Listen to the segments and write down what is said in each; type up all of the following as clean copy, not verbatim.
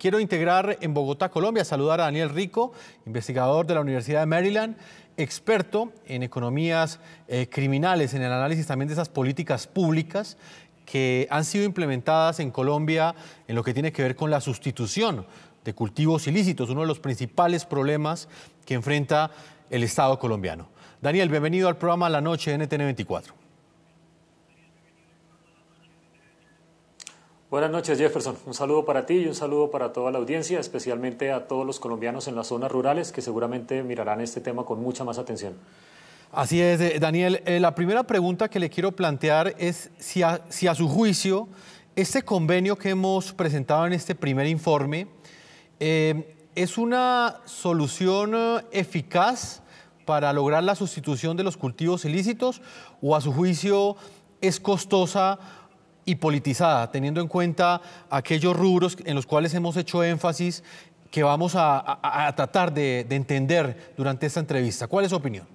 quiero integrar en Bogotá, Colombia, saludar a Daniel Rico, investigador de la Universidad de Maryland, experto en economías criminales, en el análisis también de esas políticas públicas que han sido implementadas en Colombia en lo que tiene que ver con la sustitución de cultivos ilícitos, uno de los principales problemas que enfrenta el Estado colombiano. Daniel, bienvenido al programa La Noche de NTN 24. Buenas noches, Jefferson. Un saludo para ti y un saludo para toda la audiencia, especialmente a todos los colombianos en las zonas rurales que seguramente mirarán este tema con mucha más atención. Así es, Daniel. La primera pregunta que le quiero plantear es si a su juicio este convenio que hemos presentado en este primer informe es una solución eficaz para lograr la sustitución de los cultivos ilícitos, o a su juicio es costosa y politizada, teniendo en cuenta aquellos rubros en los cuales hemos hecho énfasis que vamos a tratar de entender durante esta entrevista. ¿Cuál es su opinión?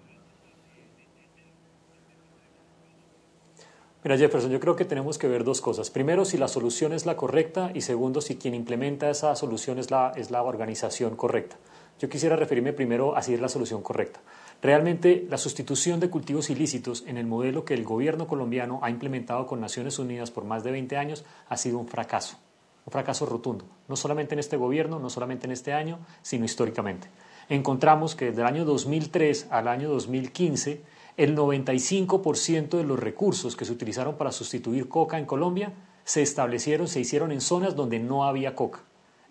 Mira, Jefferson, yo creo que tenemos que ver dos cosas. Primero, si la solución es la correcta, y segundo, si quien implementa esa solución es la organización correcta. Yo quisiera referirme primero a si es la solución correcta. Realmente, la sustitución de cultivos ilícitos en el modelo que el gobierno colombiano ha implementado con Naciones Unidas por más de 20 años ha sido un fracaso rotundo. No solamente en este gobierno, no solamente en este año, sino históricamente. Encontramos que desde el año 2003 al año 2015, el 95% de los recursos que se utilizaron para sustituir coca en Colombia se hicieron en zonas donde no había coca.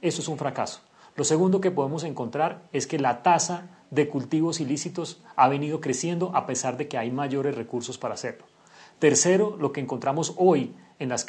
Eso es un fracaso. Lo segundo que podemos encontrar es que la tasa de cultivos ilícitos ha venido creciendo a pesar de que hay mayores recursos para hacerlo. Tercero, lo que encontramos hoy en las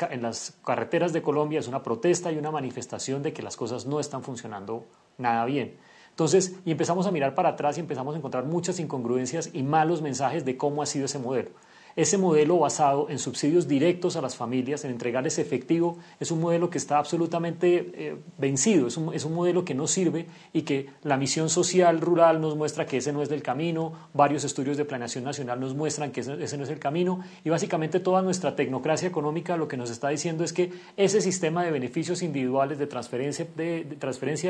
carreteras de Colombia es una protesta y una manifestación de que las cosas no están funcionando nada bien. Entonces, y empezamos a mirar para atrás y empezamos a encontrar muchas incongruencias y malos mensajes de cómo ha sido ese modelo. Ese modelo basado en subsidios directos a las familias, en entregarles efectivo, es un modelo que está absolutamente vencido, es un modelo que no sirve y que la misión social rural nos muestra que ese no es el camino, varios estudios de planeación nacional nos muestran que ese no es el camino, y básicamente toda nuestra tecnocracia económica lo que nos está diciendo es que ese sistema de beneficios individuales de transferencia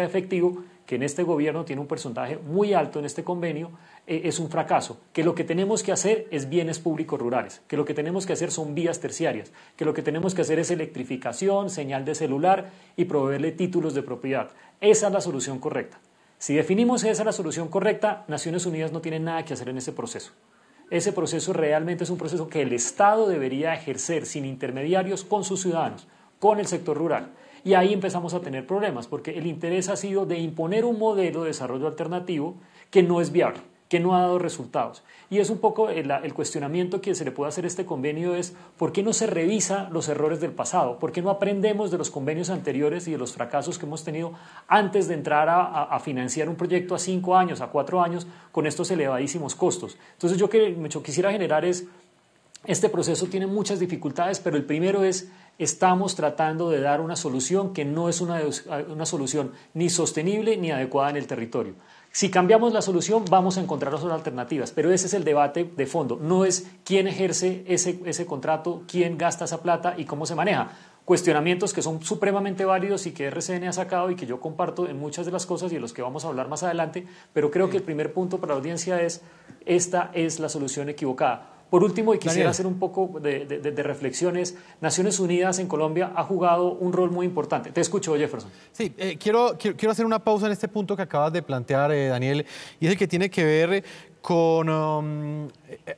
de efectivo, que en este gobierno tiene un porcentaje muy alto en este convenio, es un fracaso, que lo que tenemos que hacer es bienes públicos rurales, que lo que tenemos que hacer son vías terciarias, que lo que tenemos que hacer es electrificación, señal de celular y proveerle títulos de propiedad. Esa es la solución correcta. Si definimos esa la solución correcta, Naciones Unidas no tiene nada que hacer en ese proceso. Ese proceso realmente es un proceso que el Estado debería ejercer sin intermediarios con sus ciudadanos, con el sector rural. Y ahí empezamos a tener problemas, porque el interés ha sido de imponer un modelo de desarrollo alternativo que no es viable, que no ha dado resultados. Y es un poco el cuestionamiento que se le puede hacer a este convenio es ¿por qué no se revisa los errores del pasado? ¿Por qué no aprendemos de los convenios anteriores y de los fracasos que hemos tenido antes de entrar a financiar un proyecto a 5 años, a 4 años, con estos elevadísimos costos? Entonces yo quisiera generar este proceso tiene muchas dificultades, pero el primero es estamos tratando de dar una solución que no es una solución ni sostenible ni adecuada en el territorio. Si cambiamos la solución, vamos a encontrar otras alternativas, pero ese es el debate de fondo. No es quién ejerce ese contrato, quién gasta esa plata y cómo se maneja. Cuestionamientos que son supremamente válidos y que RCN ha sacado y que yo comparto en muchas de las cosas y de los que vamos a hablar más adelante, pero creo que el primer punto para la audiencia es esta es la solución equivocada. Por último, y quisiera hacer un poco de reflexiones, Naciones Unidas en Colombia ha jugado un rol muy importante. Te escucho, Jefferson. Sí, quiero hacer una pausa en este punto que acabas de plantear, Daniel, y es el que tiene que ver con...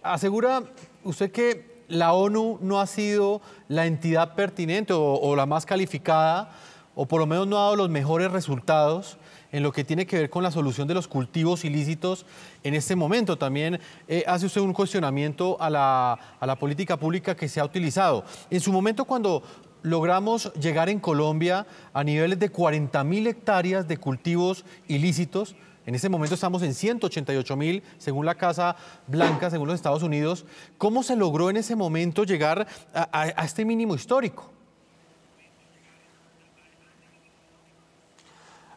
asegura usted que la ONU no ha sido la entidad pertinente o la más calificada, o por lo menos no ha dado los mejores resultados en lo que tiene que ver con la solución de los cultivos ilícitos en este momento. También hace usted un cuestionamiento a la política pública que se ha utilizado. En su momento, cuando logramos llegar en Colombia a niveles de 40.000 hectáreas de cultivos ilícitos, en este momento estamos en 188.000, según la Casa Blanca, según los Estados Unidos. ¿Cómo se logró en ese momento llegar a este mínimo histórico?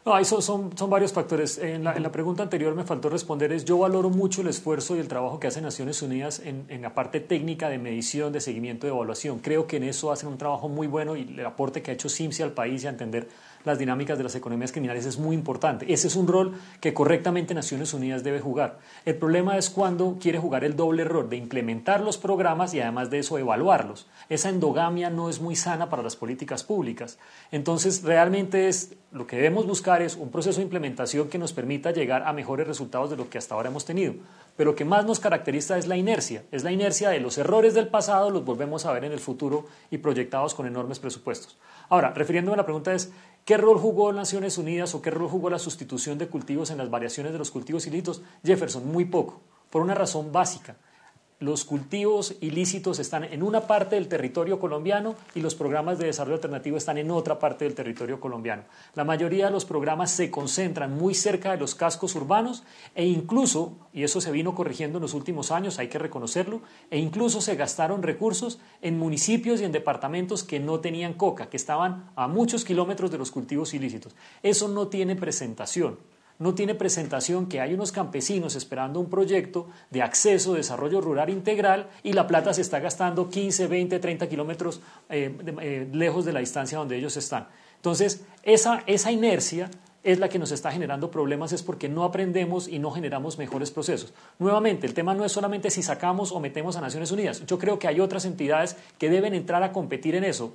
No, ahí son varios factores. En la pregunta anterior me faltó responder, yo valoro mucho el esfuerzo y el trabajo que hace Naciones Unidas en la parte técnica de medición, de seguimiento, de evaluación. Creo que en eso hacen un trabajo muy bueno y el aporte que ha hecho CIMSE al país y a entender las dinámicas de las economías criminales es muy importante. Ese es un rol que correctamente Naciones Unidas debe jugar. El problema es cuando quiere jugar el doble rol de implementar los programas y además de eso evaluarlos. Esa endogamia no es muy sana para las políticas públicas. Entonces, realmente lo que debemos buscar es un proceso de implementación que nos permita llegar a mejores resultados de lo que hasta ahora hemos tenido. Pero lo que más nos caracteriza es la inercia de los errores del pasado, los volvemos a ver en el futuro y proyectados con enormes presupuestos. Ahora, refiriéndome a la pregunta es, ¿qué rol jugó Naciones Unidas o qué rol jugó la sustitución de cultivos en las variaciones de los cultivos ilícitos? Jefferson, muy poco, por una razón básica. Los cultivos ilícitos están en una parte del territorio colombiano y los programas de desarrollo alternativo están en otra parte del territorio colombiano. La mayoría de los programas se concentran muy cerca de los cascos urbanos e incluso, y eso se vino corrigiendo en los últimos años, hay que reconocerlo, e incluso se gastaron recursos en municipios y en departamentos que no tenían coca, que estaban a muchos kilómetros de los cultivos ilícitos. Eso no tiene presentación. No tiene presentación que hay unos campesinos esperando un proyecto de acceso, desarrollo rural integral y la plata se está gastando 15, 20, 30 kilómetros lejos de la distancia donde ellos están. Entonces, esa inercia es la que nos está generando problemas, es porque no aprendemos y no generamos mejores procesos. Nuevamente, el tema no es solamente si sacamos o metemos a Naciones Unidas. Yo creo que hay otras entidades que deben entrar a competir en eso.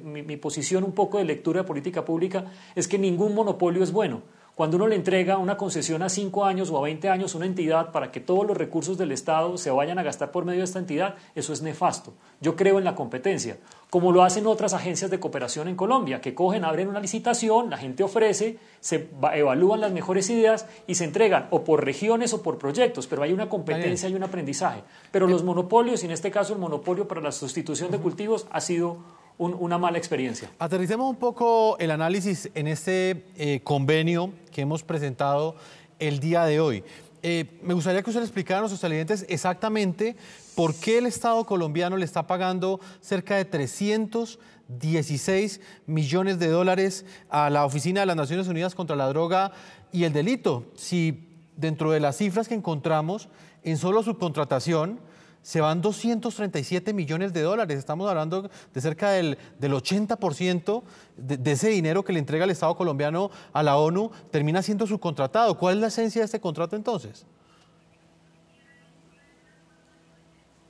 Mi posición un poco de lectura de política pública es que ningún monopolio es bueno. Cuando uno le entrega una concesión a 5 años o a 20 años a una entidad para que todos los recursos del Estado se vayan a gastar por medio de esta entidad, eso es nefasto. Yo creo en la competencia, como lo hacen otras agencias de cooperación en Colombia, que cogen, abren una licitación, la gente ofrece, se evalúan las mejores ideas y se entregan o por regiones o por proyectos, pero hay una competencia y un aprendizaje. Pero los monopolios, y en este caso el monopolio para la sustitución de cultivos, ha sido una mala experiencia. Aterricemos un poco el análisis en este convenio que hemos presentado el día de hoy. Me gustaría que usted le explicara a nuestros televidentes exactamente por qué el Estado colombiano le está pagando cerca de 316 millones de dólares a la Oficina de las Naciones Unidas contra la Droga y el Delito. Si dentro de las cifras que encontramos en solo subcontratación se van 237 millones de dólares. Estamos hablando de cerca del 80% de ese dinero que le entrega el Estado colombiano a la ONU termina siendo subcontratado. ¿Cuál es la esencia de este contrato entonces?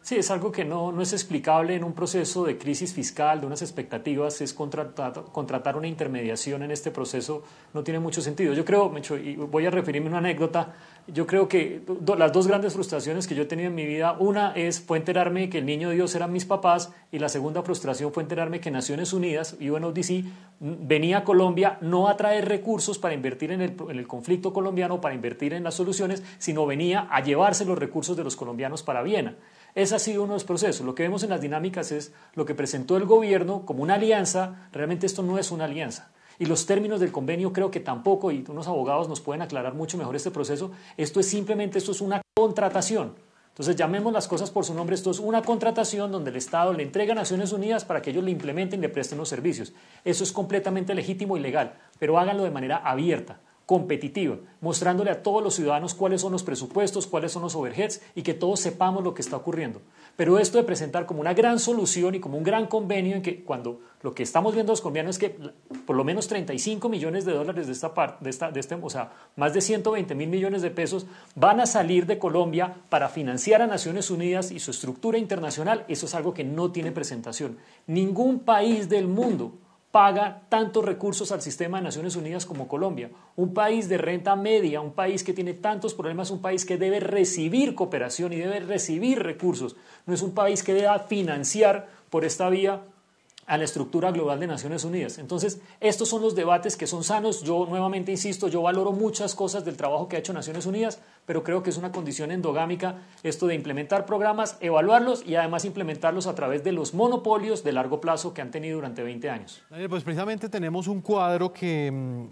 Sí, es algo que no es explicable en un proceso de crisis fiscal, de unas expectativas, es contratar una intermediación en este proceso, no tiene mucho sentido. Yo creo, y voy a referirme a una anécdota, yo creo que las dos grandes frustraciones que yo he tenido en mi vida, una fue enterarme que el niño Dios eran mis papás y la segunda frustración fue enterarme que Naciones Unidas, UNODC, venía a Colombia no a traer recursos para invertir en el conflicto colombiano, para invertir en las soluciones, sino venía a llevarse los recursos de los colombianos para Viena. Ese ha sido uno de los procesos. Lo que vemos en las dinámicas es lo que presentó el gobierno como una alianza. Realmente esto no es una alianza. Y los términos del convenio creo que tampoco, y unos abogados nos pueden aclarar mucho mejor este proceso, esto es una contratación. Entonces llamemos las cosas por su nombre, esto es una contratación donde el Estado le entrega a Naciones Unidas para que ellos le implementen y le presten los servicios. Eso es completamente legítimo y legal, pero háganlo de manera abierta, competitiva, mostrándole a todos los ciudadanos cuáles son los presupuestos, cuáles son los overheads y que todos sepamos lo que está ocurriendo. Pero esto de presentar como una gran solución y como un gran convenio en que cuando lo que estamos viendo los colombianos es que por lo menos 35 millones de dólares o sea, más de 120 mil millones de pesos van a salir de Colombia para financiar a Naciones Unidas y su estructura internacional, eso es algo que no tiene presentación. Ningún país del mundo paga tantos recursos al sistema de Naciones Unidas como Colombia. Un país de renta media, un país que tiene tantos problemas, un país que debe recibir cooperación y debe recibir recursos. No es un país que deba financiar por esta vía a la estructura global de Naciones Unidas. Entonces, estos son los debates que son sanos. Yo nuevamente insisto, yo valoro muchas cosas del trabajo que ha hecho Naciones Unidas, pero creo que es una condición endogámica esto de implementar programas, evaluarlos y además implementarlos a través de los monopolios de largo plazo que han tenido durante 20 años. Daniel, pues precisamente tenemos un cuadro que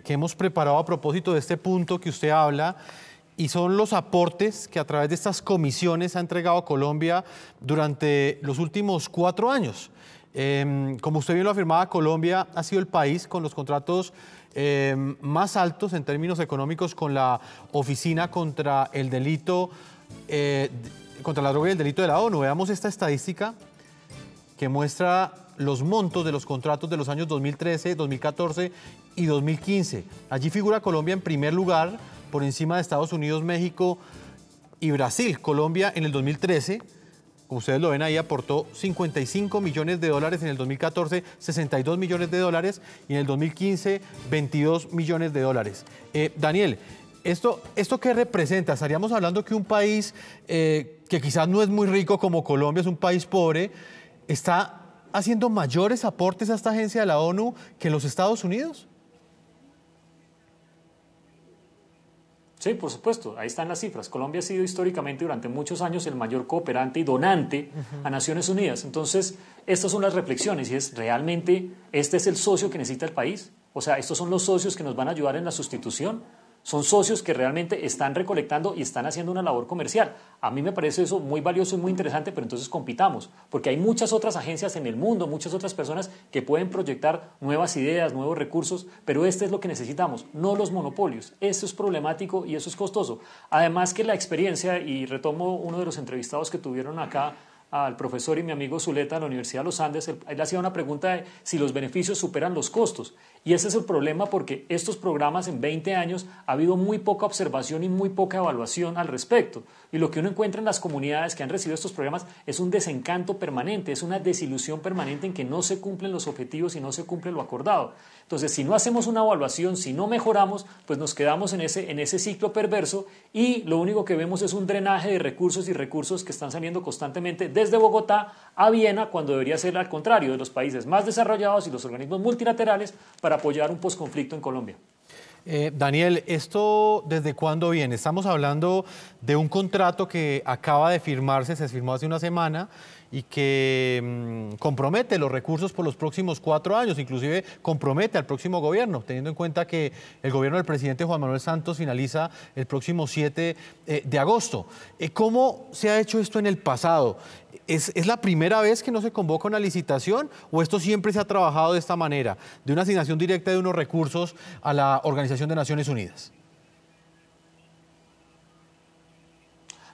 hemos preparado a propósito de este punto que usted habla, y son los aportes que a través de estas comisiones ha entregado Colombia durante los últimos 4 años. Como usted bien lo afirmaba, Colombia ha sido el país con los contratos más altos en términos económicos con la Oficina contra el Delito, contra la Droga y el Delito de la ONU. Veamos esta estadística que muestra los montos de los contratos de los años 2013, 2014 y 2015. Allí figura Colombia en primer lugar, por encima de Estados Unidos, México y Brasil. Colombia en el 2013, como ustedes lo ven ahí, aportó 55 millones de dólares, en el 2014 62 millones de dólares y en el 2015 22 millones de dólares. Daniel, ¿esto qué representa? Estaríamos hablando que un país que quizás no es muy rico como Colombia, es un país pobre, está haciendo mayores aportes a esta agencia de la ONU que en los Estados Unidos. Sí, por supuesto, ahí están las cifras. Colombia ha sido históricamente durante muchos años el mayor cooperante y donante a Naciones Unidas. Entonces, estas son las reflexiones y es, ¿realmente este es el socio que necesita el país? O sea, ¿estos son los socios que nos van a ayudar en la sustitución? Son socios que realmente están recolectando y están haciendo una labor comercial. A mí me parece eso muy valioso y muy interesante, pero entonces compitamos, porque hay muchas otras agencias en el mundo, muchas otras personas que pueden proyectar nuevas ideas, nuevos recursos, pero este es lo que necesitamos, no los monopolios. Esto es problemático y eso es costoso. Además que la experiencia, y retomo uno de los entrevistados que tuvieron acá, al profesor y mi amigo Zuleta de la Universidad de los Andes, él hacía una pregunta de si los beneficios superan los costos. Y ese es el problema porque estos programas en 20 años ha habido muy poca observación y muy poca evaluación al respecto. Y lo que uno encuentra en las comunidades que han recibido estos programas es un desencanto permanente, es una desilusión permanente en que no se cumplen los objetivos y no se cumple lo acordado. Entonces, si no hacemos una evaluación, si no mejoramos, pues nos quedamos en ese ciclo perverso y lo único que vemos es un drenaje de recursos y recursos que están saliendo constantemente desde Bogotá a Viena, cuando debería ser al contrario, de los países más desarrollados y los organismos multilaterales para apoyar un posconflicto en Colombia. Daniel, ¿esto desde cuándo viene? Estamos hablando de un contrato que acaba de firmarse, se firmó hace una semana y que compromete los recursos por los próximos 4 años, inclusive compromete al próximo gobierno, teniendo en cuenta que el gobierno del presidente Juan Manuel Santos finaliza el próximo 7 de agosto. ¿Cómo se ha hecho esto en el pasado? ¿Es la primera vez que no se convoca una licitación o esto siempre se ha trabajado de esta manera, de una asignación directa de unos recursos a la Organización de Naciones Unidas?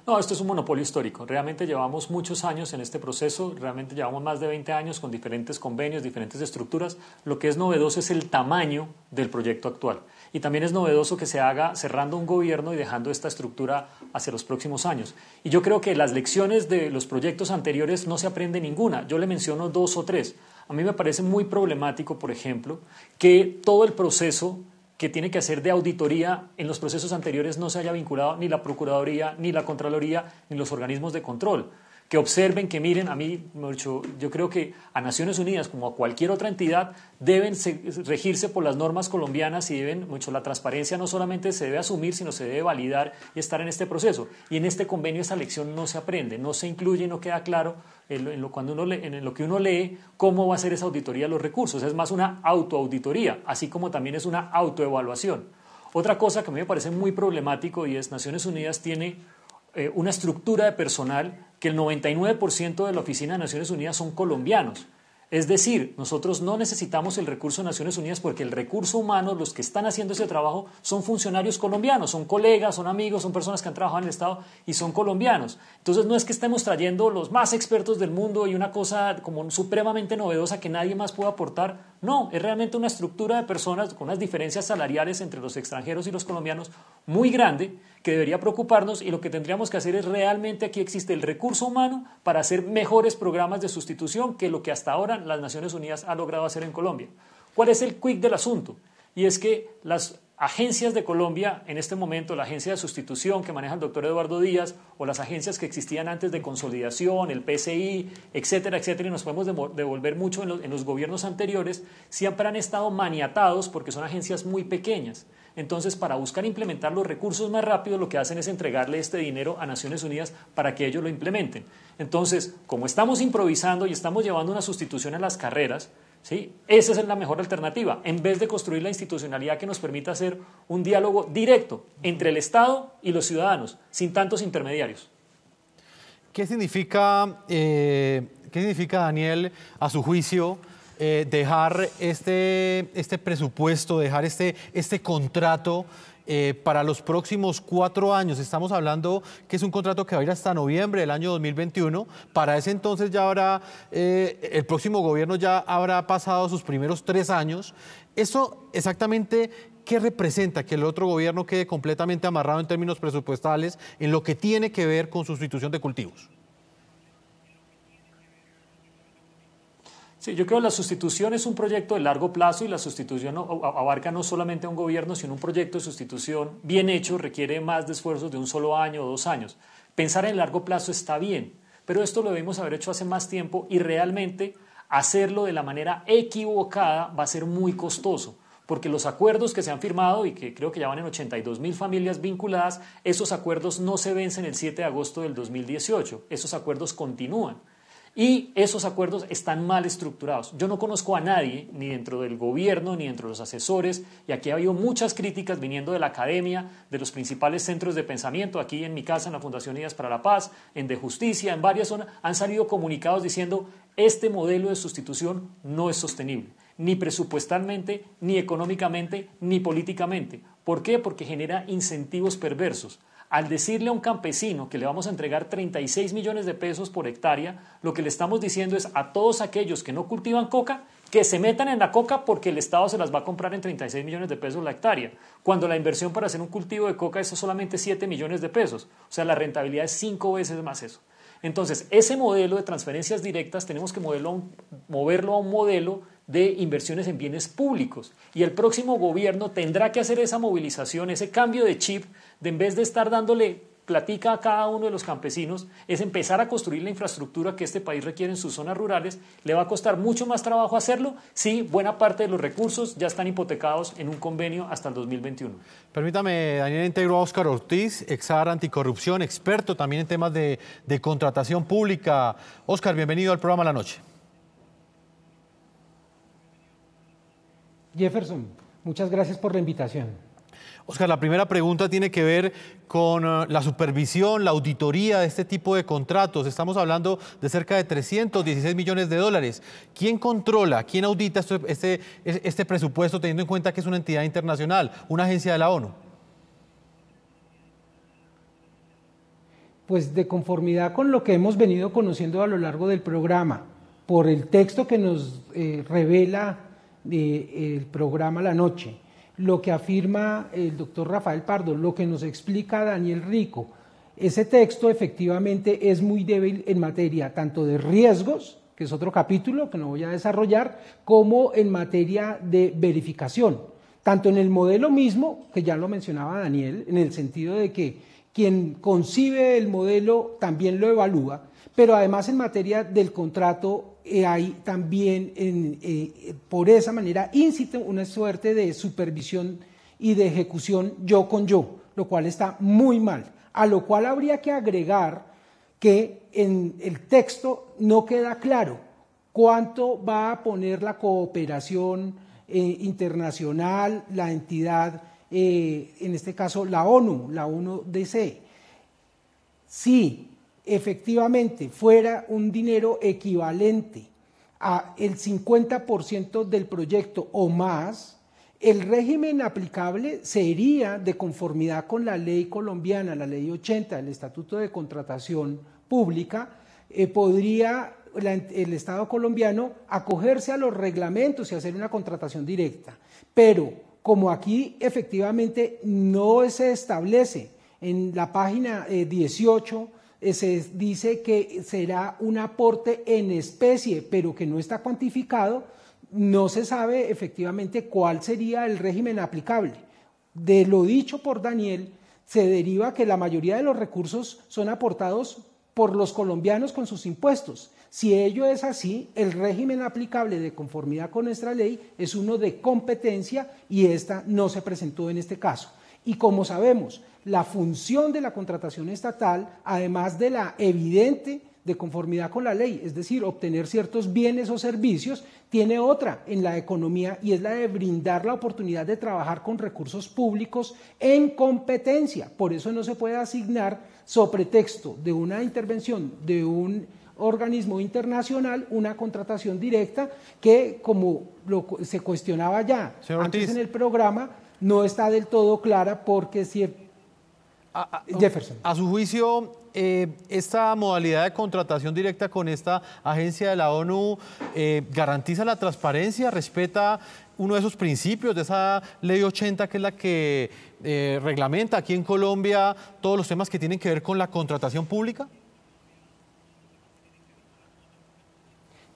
No, esto es un monopolio histórico. Realmente llevamos muchos años en este proceso, realmente llevamos más de 20 años con diferentes convenios, diferentes estructuras. Lo que es novedoso es el tamaño del proyecto actual. Y también es novedoso que se haga cerrando un gobierno y dejando esta estructura hacia los próximos años. Y yo creo que las lecciones de los proyectos anteriores no se aprende ninguna. Yo le menciono 2 o 3. A mí me parece muy problemático, por ejemplo, que todo el proceso que tiene que hacer de auditoría en los procesos anteriores no se haya vinculado ni la Procuraduría, ni la Contraloría, ni los organismos de control. Que observen, que miren, a mí, yo creo que a Naciones Unidas, como a cualquier otra entidad, deben regirse por las normas colombianas y la transparencia no solamente se debe asumir, sino se debe validar y estar en este proceso. Y en este convenio esa lección no se aprende, no se incluye, no queda claro en lo que uno lee cómo va a ser esa auditoría de los recursos. Es más una autoauditoría, así como también es una autoevaluación. Otra cosa que a mí me parece muy problemático y es Naciones Unidas tiene una estructura de personal que el 99% de la Oficina de Naciones Unidas son colombianos. Es decir, nosotros no necesitamos el recurso de Naciones Unidas porque el recurso humano, los que están haciendo ese trabajo, son funcionarios colombianos, son colegas, son amigos, son personas que han trabajado en el Estado y son colombianos. Entonces no es que estemos trayendo los más expertos del mundo y una cosa como supremamente novedosa que nadie más puede aportar. No, es realmente una estructura de personas con unas diferencias salariales entre los extranjeros y los colombianos muy grande que debería preocuparnos y lo que tendríamos que hacer es realmente aquí existe el recurso humano para hacer mejores programas de sustitución que lo que hasta ahora las Naciones Unidas ha logrado hacer en Colombia. ¿Cuál es el quid del asunto? Y es que las agencias de Colombia, en este momento, la agencia de sustitución que maneja el doctor Eduardo Díaz o las agencias que existían antes de consolidación, el PCI, etcétera, etcétera, y nos podemos devolver mucho en los gobiernos anteriores, siempre han estado maniatados porque son agencias muy pequeñas. Entonces, para buscar implementar los recursos más rápido, lo que hacen es entregarle este dinero a Naciones Unidas para que ellos lo implementen. Entonces, como estamos improvisando y estamos llevando una sustitución a las carreras, ¿sí? Esa es la mejor alternativa, en vez de construir la institucionalidad que nos permita hacer un diálogo directo entre el Estado y los ciudadanos, sin tantos intermediarios. ¿Qué significa ¿Qué significa, Daniel, a su juicio, dejar este presupuesto, dejar este contrato para los próximos 4 años? Estamos hablando que es un contrato que va a ir hasta noviembre del año 2021. Para ese entonces ya habrá, el próximo gobierno ya habrá pasado sus primeros 3 años. ¿Eso exactamente qué representa? Que el otro gobierno quede completamente amarrado en términos presupuestales en lo que tiene que ver con sustitución de cultivos. Sí, yo creo que la sustitución es un proyecto de largo plazo y la sustitución abarca no solamente a un gobierno, sino un proyecto de sustitución bien hecho requiere más de esfuerzos de un solo año o 2 años. Pensar en largo plazo está bien, pero esto lo debimos haber hecho hace más tiempo y realmente hacerlo de la manera equivocada va a ser muy costoso, porque los acuerdos que se han firmado y que creo que ya van en 82.000 familias vinculadas, esos acuerdos no se vencen el 7 de agosto del 2018, esos acuerdos continúan. Y esos acuerdos están mal estructurados. Yo no conozco a nadie, ni dentro del gobierno, ni dentro de los asesores, y aquí ha habido muchas críticas viniendo de la academia, de los principales centros de pensamiento, aquí en mi casa, en la Fundación Ideas para la Paz, en De Justicia, en varias zonas, han salido comunicados diciendo este modelo de sustitución no es sostenible, ni presupuestalmente, ni económicamente, ni políticamente. ¿Por qué? Porque genera incentivos perversos. Al decirle a un campesino que le vamos a entregar 36 millones de pesos por hectárea, lo que le estamos diciendo es a todos aquellos que no cultivan coca, que se metan en la coca porque el Estado se las va a comprar en 36 millones de pesos la hectárea, cuando la inversión para hacer un cultivo de coca es solamente 7 millones de pesos. O sea, la rentabilidad es 5 veces más eso. Entonces, ese modelo de transferencias directas tenemos que moverlo a un modelo de inversiones en bienes públicos. Y el próximo gobierno tendrá que hacer esa movilización, ese cambio de chip, de en vez de estar dándole platica a cada uno de los campesinos, es empezar a construir la infraestructura que este país requiere en sus zonas rurales. Le va a costar mucho más trabajo hacerlo si buena parte de los recursos ya están hipotecados en un convenio hasta el 2021. Permítame, Daniel, integro a Óscar Ortiz, ex-AR Anticorrupción, experto también en temas de contratación pública. Óscar, bienvenido al programa La Noche. Jefferson, muchas gracias por la invitación. Óscar, la primera pregunta tiene que ver con la supervisión, la auditoría de este tipo de contratos. Estamos hablando de cerca de 316 millones de dólares. ¿Quién controla, quién audita este presupuesto teniendo en cuenta que es una entidad internacional, una agencia de la ONU? Pues de conformidad con lo que hemos venido conociendo a lo largo del programa, por el texto que nos revela el programa La Noche, lo que afirma el doctor Rafael Pardo, lo que nos explica Daniel Rico, ese texto efectivamente es muy débil en materia tanto de riesgos, que es otro capítulo que no voy a desarrollar, como en materia de verificación, tanto en el modelo mismo, que ya lo mencionaba Daniel, en el sentido de que quien concibe el modelo también lo evalúa, pero además en materia del contrato hay también por esa manera incita una suerte de supervisión y de ejecución yo con yo, lo cual está muy mal, a lo cual habría que agregar que en el texto no queda claro cuánto va a poner la cooperación internacional, la entidad, en este caso la ONU-DC. Sí, efectivamente fuera un dinero equivalente a el 50% del proyecto o más, el régimen aplicable sería de conformidad con la ley colombiana, la ley 80, el Estatuto de Contratación Pública, podría el Estado colombiano acogerse a los reglamentos y hacer una contratación directa. Pero como aquí efectivamente no se establece en la página 18, se dice que será un aporte en especie, pero que no está cuantificado, no se sabe efectivamente cuál sería el régimen aplicable. De lo dicho por Daniel, se deriva que la mayoría de los recursos son aportados por los colombianos con sus impuestos. Si ello es así, el régimen aplicable de conformidad con nuestra ley es uno de competencia y esta no se presentó en este caso. Y como sabemos, la función de la contratación estatal, además de la evidente de conformidad con la ley, es decir, obtener ciertos bienes o servicios, tiene otra en la economía y es la de brindar la oportunidad de trabajar con recursos públicos en competencia. Por eso no se puede asignar, sobre texto de una intervención de un organismo internacional una contratación directa que, como se cuestionaba ya antes en el programa, no está del todo clara porque Jefferson. A su juicio, ¿esta modalidad de contratación directa con esta agencia de la ONU garantiza la transparencia, respeta uno de esos principios de esa ley 80 que es la que reglamenta aquí en Colombia todos los temas que tienen que ver con la contratación pública?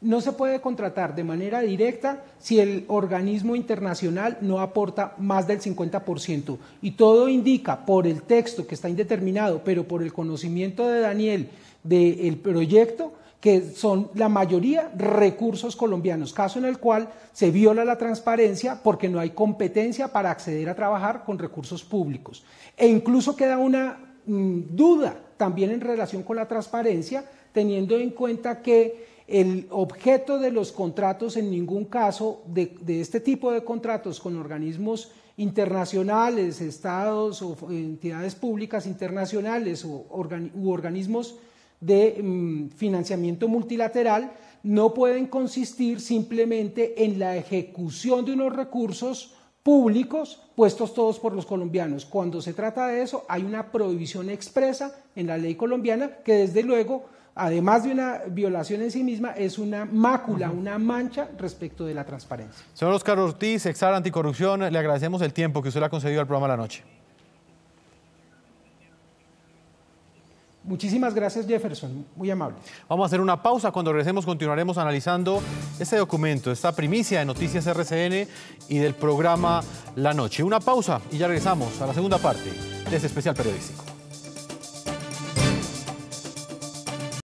No se puede contratar de manera directa si el organismo internacional no aporta más del 50%. Y todo indica, por el texto que está indeterminado, pero por el conocimiento de Daniel del proyecto, que son la mayoría recursos colombianos, caso en el cual se viola la transparencia porque no hay competencia para acceder a trabajar con recursos públicos. E incluso queda una duda también en relación con la transparencia, teniendo en cuenta que el objeto de los contratos en ningún caso de este tipo de contratos con organismos internacionales, estados o entidades públicas internacionales u organismos de financiamiento multilateral no pueden consistir simplemente en la ejecución de unos recursos públicos puestos todos por los colombianos. Cuando se trata de eso hay una prohibición expresa en la ley colombiana que desde luego, además de una violación en sí misma, es una mácula, una mancha respecto de la transparencia. Señor Oscar Ortiz, ex anticorrupción, le agradecemos el tiempo que usted le ha concedido al programa La Noche. Muchísimas gracias, Jefferson, muy amable. Vamos a hacer una pausa. Cuando regresemos continuaremos analizando este documento, esta primicia de Noticias RCN y del programa La Noche. Una pausa y ya regresamos a la segunda parte de este especial periodístico.